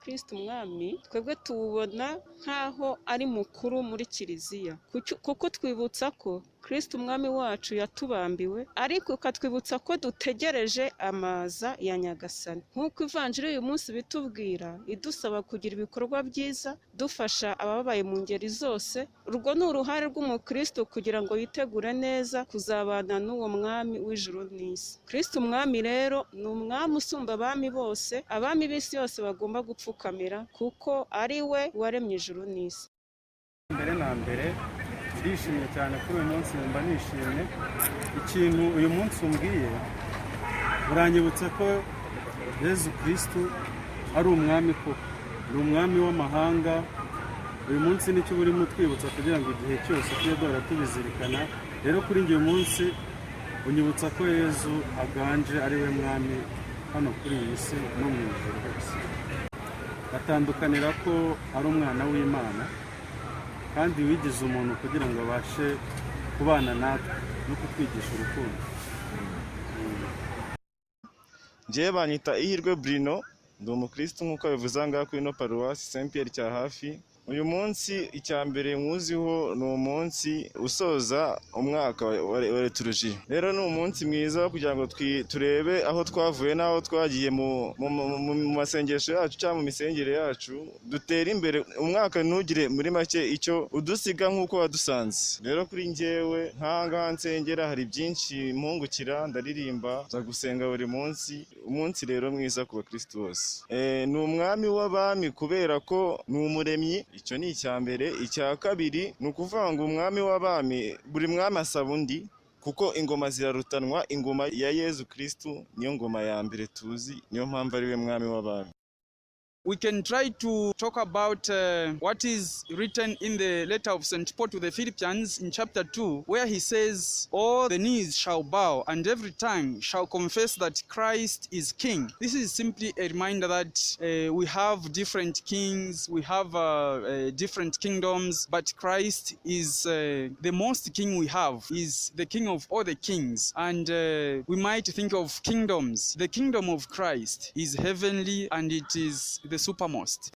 Kristo umwami twebwe tuwubona nk'aho ari mukuru muri kiliziya, kuko twibutsa ko Kristo umwami wacu yatubambiwe, ariko ukatwibutsa ko dutegereje amaza ya Nyagasani. Nk'uko ivanjiri uyu munsi bitubwira, idusaba kugira ibikorwa byiza dufasha ababaye mu ngeri zose. Urwo ni uruhare rw'umukristo kugira ngo yitegure neza kuzabana n'uwo mwami w'ijuru n'isi. Kristo umwami rero ni umwami usumba abami bose, abami b'isi yose bagomba gupfukamira, kuko ari we waremye ijuru n'isi. Mbere na mbere ndishimye cyane kuri uyu munsi, mba nishimye. Ikintu uyu munsi umbwiye uranyibutsa ko Yezu Kristo ari umwami koko, ni umwami w'amahanga. Uyu munsi nicyo burimo twibutsa kugira ngo igihe cyose tujye duhora tubizirikana. Rero kuri njye uyu munsi unyibutsa ko Yezu aganje ari we mwami hano kuri iyi si no mu ijuru hose. Atandukanira ko ari umwana w'Imana kandi wigize umuntu kugira ngo abashe kubana natwe no kutwigisha urukundo. Njyewe banyita Ihirwe Bruno, ndi umukristo nk'uko bivuze ngaha kuri ino paruwasi Saint Pierre cya hafi. Uyu munsi icya mbere nkuziho ni umunsi usoza umwaka wa liturujia. Rero ni umunsi mwiza kugira ngo turebe aho twavuye n'aho twagiye mu masengesho yacu cyangwa mu misengere yacu, dutere imbere. Umwaka ntugire muri make icyo udusiga nk'uko wadusanze. Rero kuri njyewe nk'ahangaha nsengera hari byinshi mpungukira, ndaririmba, nza gusenga buri munsi. Umunsi rero mwiza ku bakristo bose. Ni umwami w'abami kubera ko ni umuremyi. Icyo ni icya mbere. Icya kabiri ni ukuvuga ngo umwami w'abami, buri mwami asaba undi, kuko ingoma zirarutanwa. Ingoma ya Yezu Kristo niyo ngoma ya mbere tuzi, niyo mpamvu ari we mwami w'abami. We can try to talk about what is written in the letter of St. Paul to the Philippians in chapter 2, where he says, all the knees shall bow and every tongue shall confess that Christ is King. This is simply a reminder that we have different kings, we have different kingdoms, but Christ is the most king we have, is the king of all the kings. And we might think of kingdoms. The kingdom of Christ is heavenly and it is the supermost.